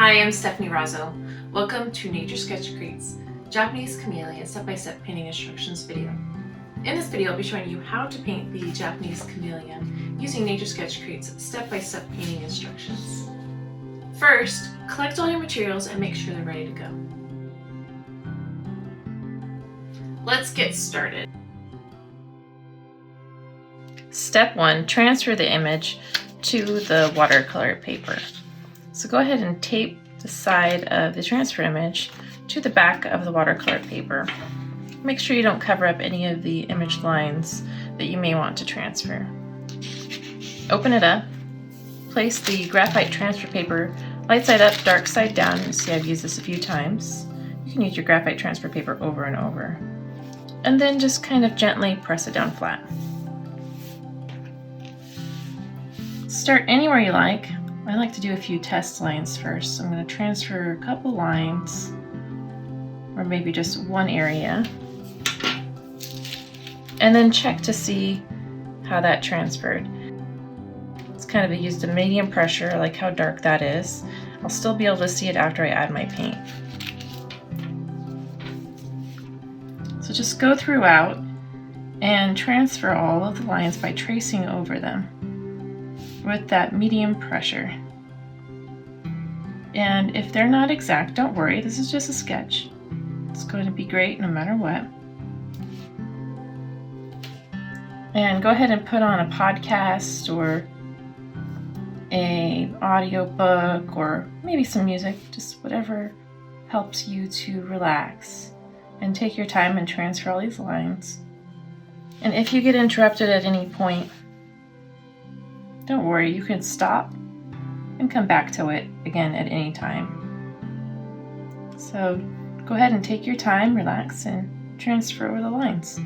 Hi, I'm Stephanie Rozzo. Welcome to Nature Sketch Create's Japanese Camellia step-by-step painting instructions video. In this video, I'll be showing you how to paint the Japanese Camellia using Nature Sketch Create's step-by-step painting instructions. First, collect all your materials and make sure they're ready to go. Let's get started. Step 1, transfer the image to the watercolor paper. So go ahead and tape the side of the transfer image to the back of the watercolor paper. Make sure you don't cover up any of the image lines that you may want to transfer. Open it up, place the graphite transfer paper light side up, dark side down. You see I've used this a few times. You can use your graphite transfer paper over and over. And then just kind of gently press it down flat. Start anywhere you like. I like to do a few test lines first. So I'm going to transfer a couple lines, or maybe just one area, and then check to see how that transferred. It's kind of used a medium pressure. I like how dark that is. I'll still be able to see it after I add my paint. So just go throughout and transfer all of the lines by tracing over them with that medium pressure. And if they're not exact, don't worry, this is just a sketch. It's going to be great no matter what. And go ahead and put on a podcast or an audio book or maybe some music, just whatever helps you to relax. And take your time and transfer all these lines. And if you get interrupted at any point, don't worry, you can stop and come back to it again at any time. So go ahead and take your time, relax, and transfer over the lines.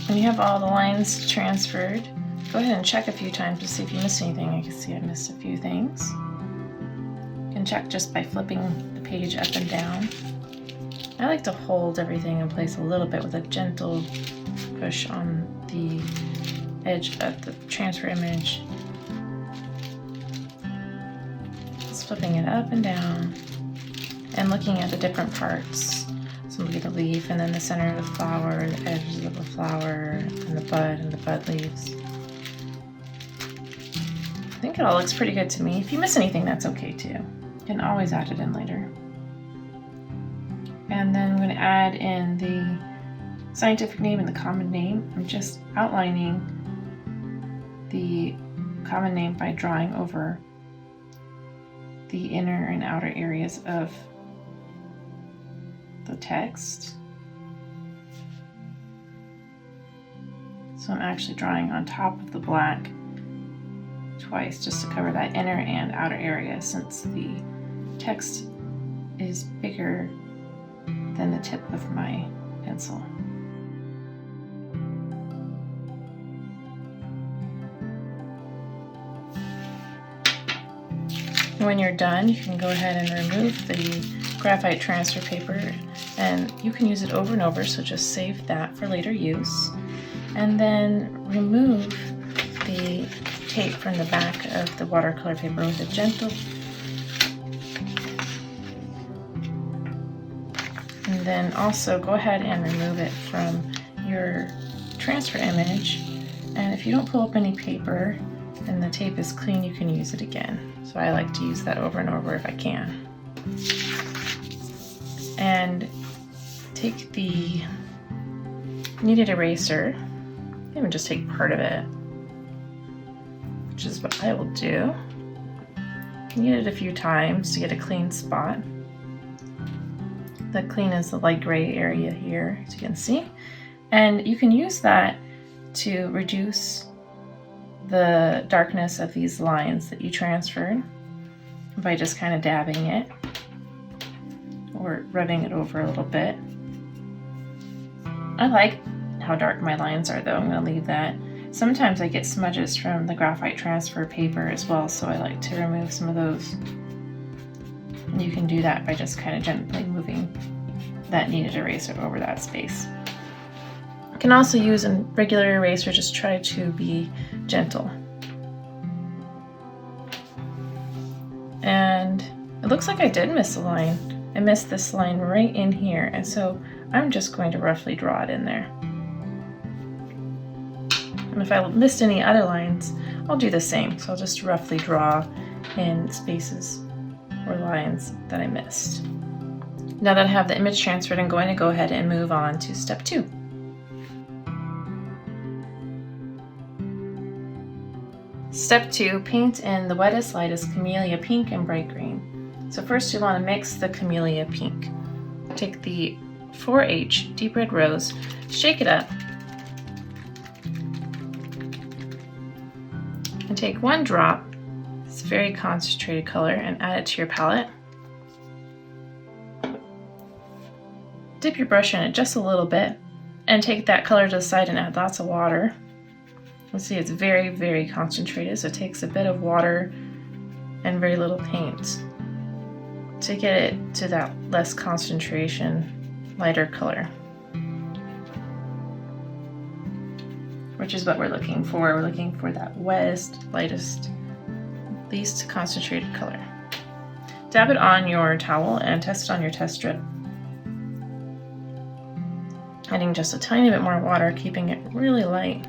When you have all the lines transferred, go ahead and check a few times to see if you missed anything. I can see I missed a few things. You can check just by flipping the page up and down. I like to hold everything in place a little bit with a gentle push on the edge of the transfer image. Just flipping it up and down and looking at the different parts. So look at the leaf and then the center of the flower, the edges of the flower, and the bud leaves. I think it all looks pretty good to me. If you miss anything, that's okay too. You can always add it in later. And then I'm going to add in the scientific name and the common name. I'm just outlining the common name by drawing over the inner and outer areas of the text. So I'm actually drawing on top of the black twice just to cover that inner and outer area, since the text is bigger than the tip of my pencil. When you're done, you can go ahead and remove the graphite transfer paper, and you can use it over and over, so just save that for later use. And then remove the tape from the back of the watercolor paper with a gentle, and then also go ahead and remove it from your transfer image. And if you don't pull up any paper and the tape is clean, you can use it again. So I like to use that over and over if I can. And take the kneaded eraser, even just take part of it, which is what I will do. Knead it a few times to get a clean spot. The clean is the light gray area here, as you can see. And you can use that to reduce the darkness of these lines that you transferred by just kind of dabbing it or rubbing it over a little bit. I like how dark my lines are though. I'm going to leave that. Sometimes I get smudges from the graphite transfer paper as well, so I like to remove some of those. You can do that by just kind of gently moving that needed eraser over that space. You can also use a regular eraser, just try to be gentle. And it looks like I did miss a line. I missed this line right in here, and so I'm just going to roughly draw it in there. And if I missed any other lines, I'll do the same. So I'll just roughly draw in spaces or lines that I missed. Now that I have the image transferred, I'm going to go ahead and move on to step 2. Step 2, paint in the wettest, lightest Camellia pink and bright green. So first you want to mix the Camellia pink. Take the 4H deep red rose, shake it up, and take one drop, this very concentrated color, and add it to your palette. Dip your brush in it just a little bit, and take that color to the side and add lots of water. You see it's very, very concentrated, so it takes a bit of water and very little paint to get it to that less concentration, lighter color, which is what we're looking for. We're looking for that wettest, lightest, least concentrated color. Dab it on your towel and test it on your test strip. Adding just a tiny bit more water, keeping it really light.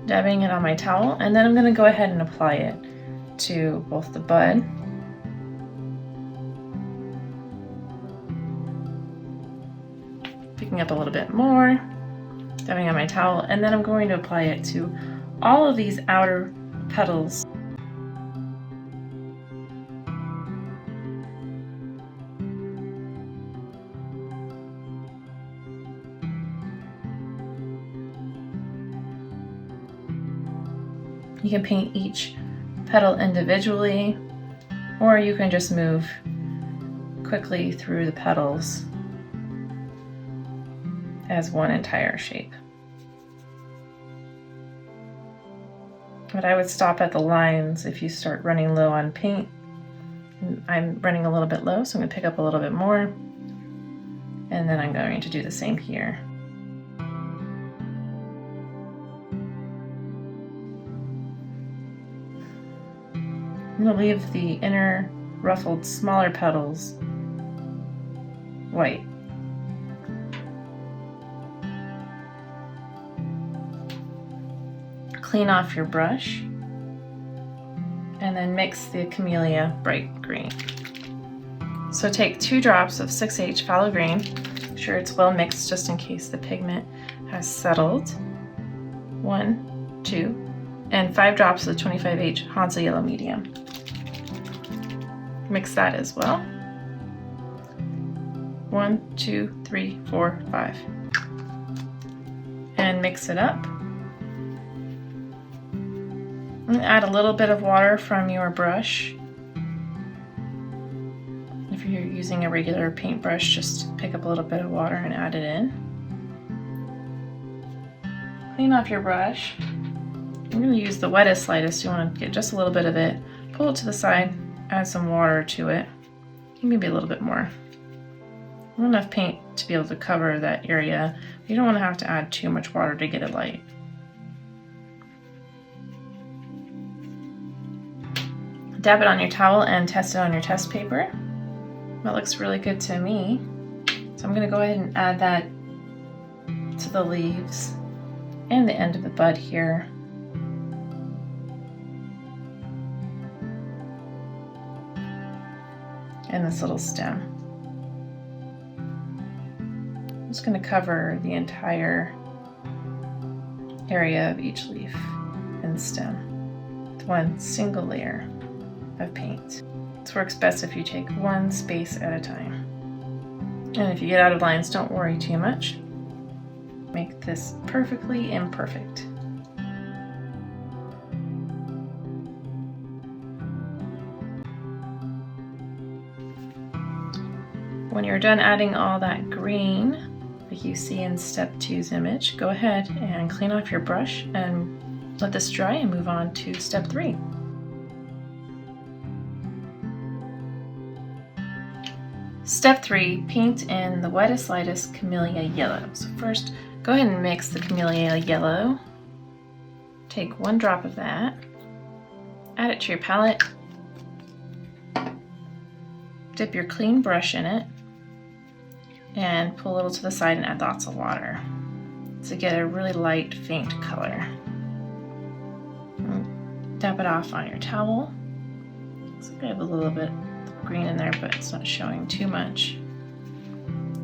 Dabbing it on my towel, and then I'm going to go ahead and apply it to both the bud picking up a little bit more, dabbing on my towel, and then I'm going to apply it to all of these outer petals. You can paint each petal individually, or you can just move quickly through the petals as one entire shape. But I would stop at the lines if you start running low on paint. I'm running a little bit low, so I'm going to pick up a little bit more, and then I'm going to do the same here. I'm going to leave the inner ruffled smaller petals white. Clean off your brush and then mix the Camellia bright green. So take 2 drops of 6H phthalo green, make sure it's well mixed just in case the pigment has settled. 1, 2, and 5 drops of 25H Hansa yellow medium. Mix that as well. 1, 2, 3, 4, 5. And mix it up. And add a little bit of water from your brush. If you're using a regular paintbrush, just pick up a little bit of water and add it in. Clean off your brush. I'm going to use the wettest, lightest. You want to get just a little bit of it. Pull it to the side, add some water to it. Maybe a little bit more. Not enough paint to be able to cover that area. You don't want to have to add too much water to get it light. Dab it on your towel and test it on your test paper. That looks really good to me. So I'm going to go ahead and add that to the leaves and the end of the bud here. And this little stem. I'm just going to cover the entire area of each leaf and stem with one single layer of paint. This works best if you take one space at a time. And if you get out of lines, don't worry too much. Make this perfectly imperfect. When you're done adding all that green, like you see in step 2's image, go ahead and clean off your brush and let this dry and move on to step 3. Step 3, paint in the wettest, lightest Camellia yellow. So first, go ahead and mix the Camellia yellow. Take 1 drop of that, add it to your palette, dip your clean brush in it, and pull a little to the side and add lots of water to get a really light, faint color. Dab it off on your towel. Looks like I have a little bit of green in there, but it's not showing too much.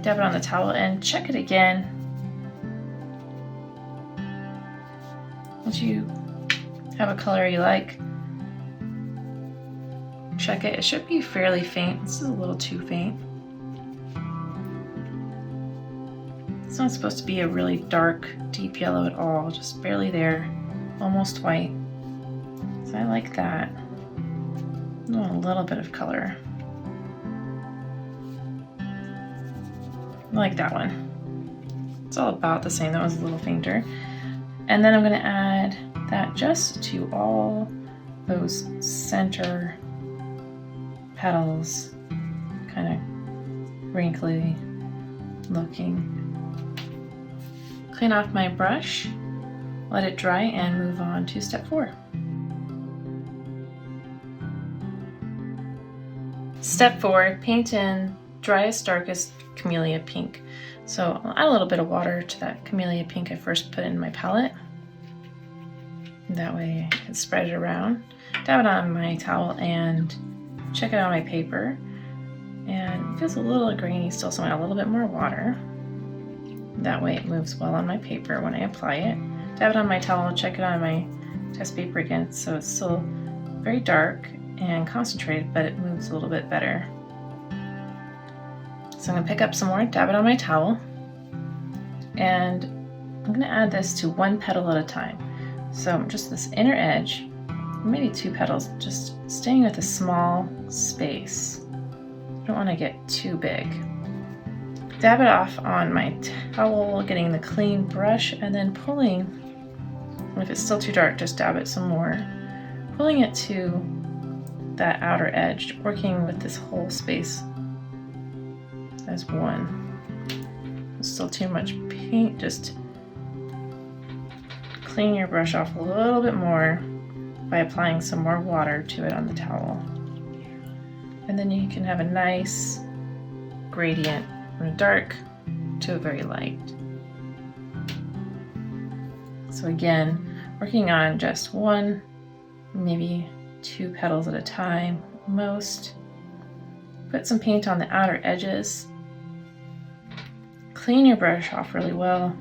Dab it on the towel and check it again. Once you have a color you like, check it. It should be fairly faint. This is a little too faint. It's not supposed to be a really dark, deep yellow at all, just barely there, almost white. So I like that. I want a little bit of color. I like that one. It's all about the same. That one's a little fainter. And then I'm going to add that just to all those center petals, kind of wrinkly looking. Clean off my brush, let it dry, and move on to step 4. Step 4, paint in driest, darkest Camellia pink. So I'll add a little bit of water to that Camellia pink I first put in my palette. That way I can spread it around. Dab it on my towel and check it on my paper. And it feels a little grainy still, so I add a little bit more water. That way it moves well on my paper when I apply it. Dab it on my towel, check it on my test paper again, so it's still very dark and concentrated, but it moves a little bit better. So I'm going to pick up some more, dab it on my towel, and I'm going to add this to 1 petal at a time. So just this inner edge, maybe 2 petals, just staying with a small space. I don't want to get too big. Dab it off on my towel, getting the clean brush, and then pulling, and if it's still too dark, just dab it some more, pulling it to that outer edge, working with this whole space as one. It's still too much paint, just clean your brush off a little bit more by applying some more water to it on the towel. And then you can have a nice gradient from a dark to a very light. So again, working on just 1, maybe 2 petals at a time, most. Put some paint on the outer edges. Clean your brush off really well.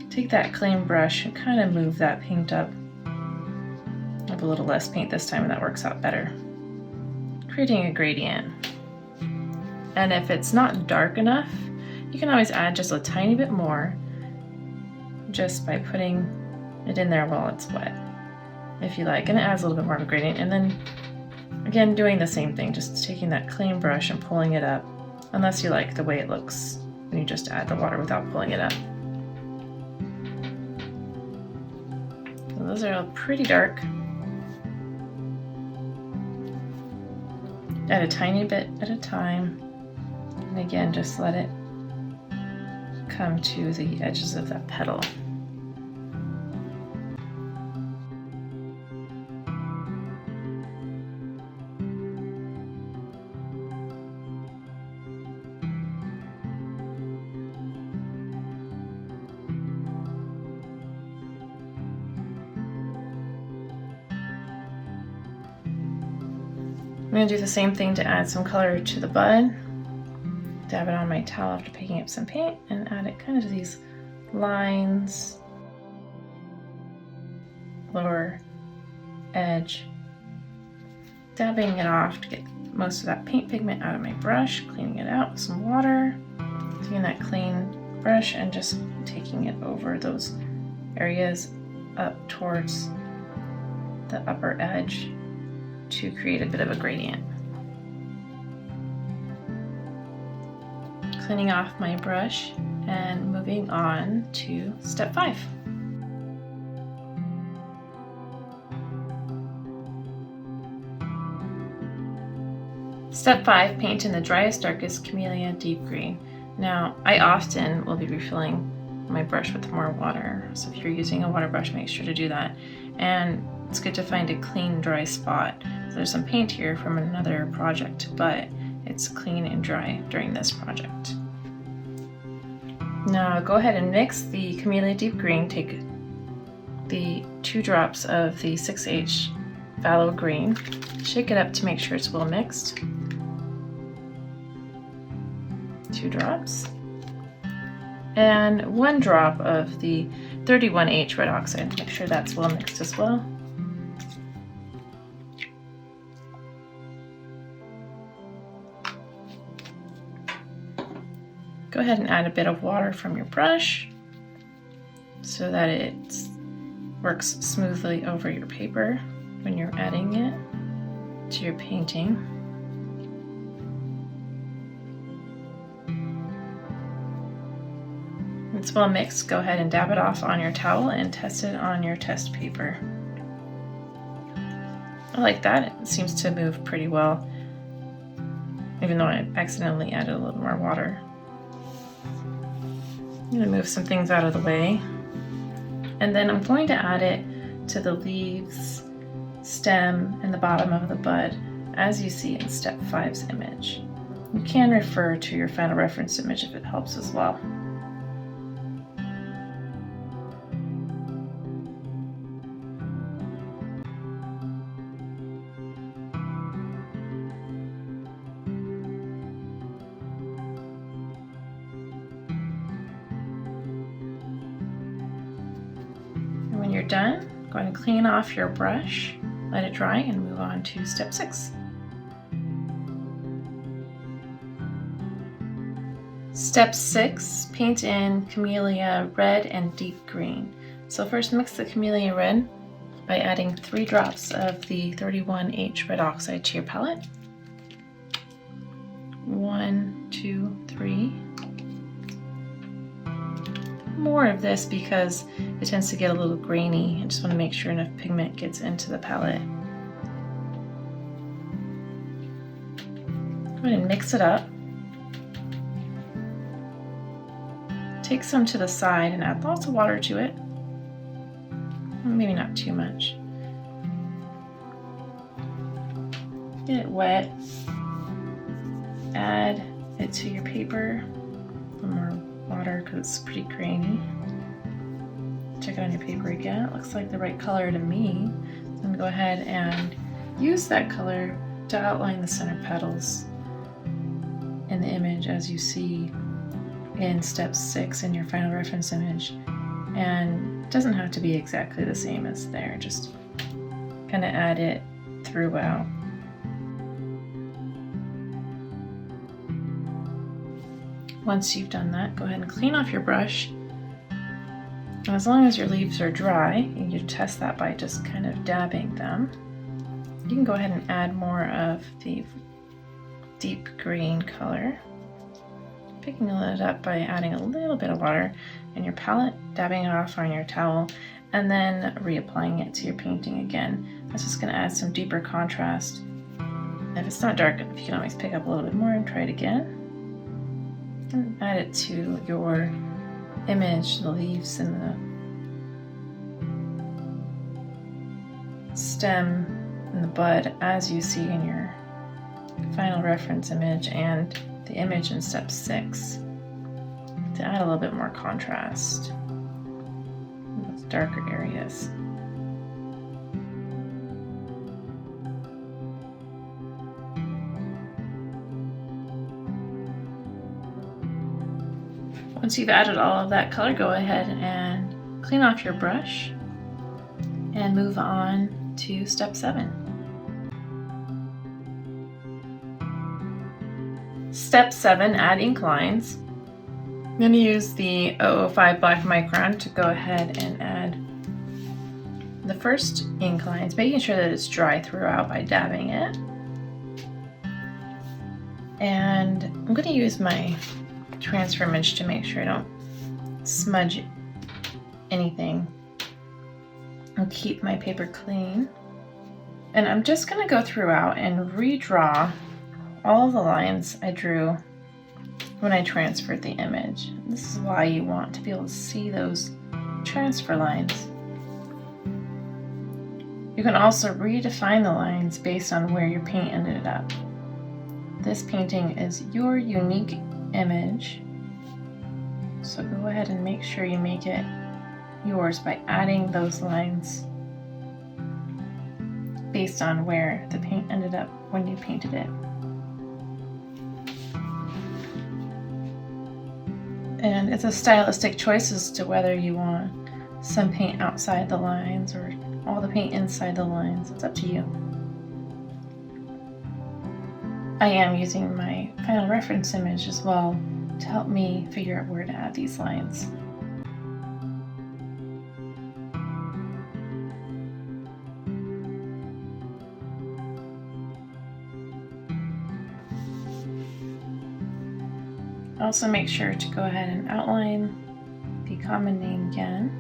Take that clean brush and kind of move that paint up. I have a little less paint this time and that works out better. Creating a gradient. And if it's not dark enough, you can always add just a tiny bit more just by putting it in there while it's wet, if you like, and it adds a little bit more of a gradient. And then again, doing the same thing, just taking that clean brush and pulling it up, unless you like the way it looks when you just add the water without pulling it up. So those are all pretty dark. Add a tiny bit at a time, and again, just let it come to the edges of that petal. I'm going to do the same thing to add some color to the bud. Dab it on my towel after picking up some paint and add it kind of to these lines, lower edge. Dabbing it off to get most of that paint pigment out of my brush, cleaning it out with some water, taking that clean brush and just taking it over those areas up towards the upper edge to create a bit of a gradient. Cleaning off my brush and moving on to step 5. Step 5, paint in the driest, darkest Camellia deep green. Now, I often will be refilling my brush with more water, so if you're using a water brush, make sure to do that. And it's good to find a clean, dry spot. So there's some paint here from another project, but it's clean and dry during this project. Now go ahead and mix the Camellia deep green. Take the 2 drops of the 6H phthalo green, shake it up to make sure it's well mixed. 2 drops. And 1 drop of the 31H red oxide to make sure that's well mixed as well. Go ahead and add a bit of water from your brush so that it works smoothly over your paper when you're adding it to your painting. When it's well mixed, go ahead and dab it off on your towel and test it on your test paper. I like that. It seems to move pretty well, even though I accidentally added a little more water. I'm going to move some things out of the way, and then I'm going to add it to the leaves, stem, and the bottom of the bud, as you see in Step 5's image. You can refer to your final reference image if it helps as well. When you're done, go ahead and clean off your brush, let it dry, and move on to Step 6. Step 6, paint in Camellia red and deep green. So first mix the Camellia red by adding 3 drops of the 31H red oxide to your palette. 1, 2, 3. More of this because it tends to get a little grainy. I just want to make sure enough pigment gets into the palette. Go ahead and mix it up. Take some to the side and add lots of water to it. Maybe not too much. Get it wet. Add it to your paper. A little more water because it's pretty grainy. Check it on your paper again. It looks like the right color to me. So I'm going to go ahead and use that color to outline the center petals in the image as you see in Step 6 in your final reference image. And it doesn't have to be exactly the same as there, just kind of add it throughout. Once you've done that, go ahead and clean off your brush. And as long as your leaves are dry, you can test that by just kind of dabbing them. You can go ahead and add more of the deep green color. Picking it up by adding a little bit of water in your palette, dabbing it off on your towel, and then reapplying it to your painting again. That's just going to add some deeper contrast. If it's not dark enough, you can always pick up a little bit more and try it again. And add it to your image, the leaves and the stem and the bud as you see in your final reference image and the image in Step 6 to add a little bit more contrast in those darker areas. Once you've added all of that color, go ahead and clean off your brush and move on to Step 7. Step 7, add ink lines. I'm going to use the 005 black micron to go ahead and add the first ink lines, making sure that it's dry throughout by dabbing it. And I'm going to use my transfer image to make sure I don't smudge anything and keep my paper clean. And I'm just going to go throughout and redraw all of the lines I drew when I transferred the image. This is why you want to be able to see those transfer lines. You can also redefine the lines based on where your paint ended up. This painting is your unique image, so go ahead and make sure you make it yours by adding those lines based on where the paint ended up when you painted it. And it's a stylistic choice as to whether you want some paint outside the lines or all the paint inside the lines. It's up to you. I am using my final reference image as well to help me figure out where to add these lines. Also make sure to go ahead and outline the common name again.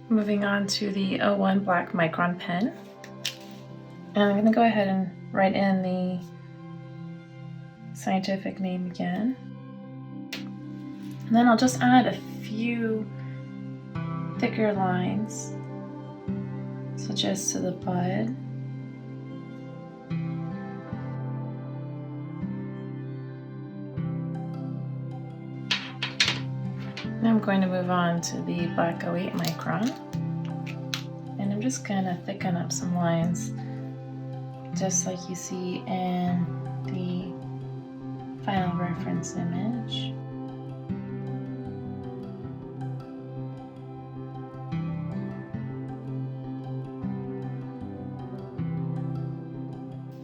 Moving on to the 01 black micron pen. And I'm going to go ahead and write in the scientific name again. And then I'll just add a few thicker lines, such as to the bud. Now I'm going to move on to the black 08 micron, and I'm just going to thicken up some lines just like you see in the final reference image.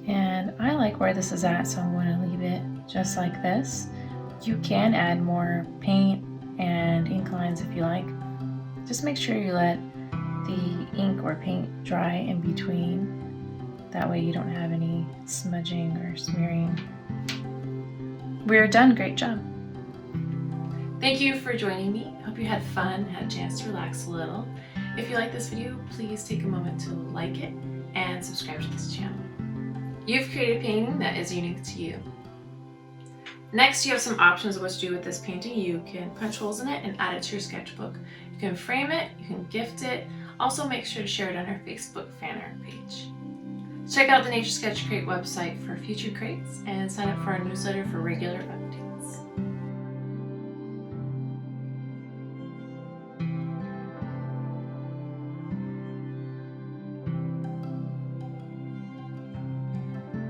And I like where this is at, so I'm going to leave it just like this. You can add more paint and ink lines if you like. Just make sure you let the ink or paint dry in between. That way you don't have any smudging or smearing. We're done. Great job. Thank you for joining me. Hope you had fun, had a chance to relax a little. If you like this video, please take a moment to like it and subscribe to this channel. You've created a painting that is unique to you. Next, you have some options of what to do with this painting. You can punch holes in it and add it to your sketchbook. You can frame it, you can gift it. Also, make sure to share it on our Facebook fan art page. Check out the Nature Sketch Crate website for future crates and sign up for our newsletter for regular updates.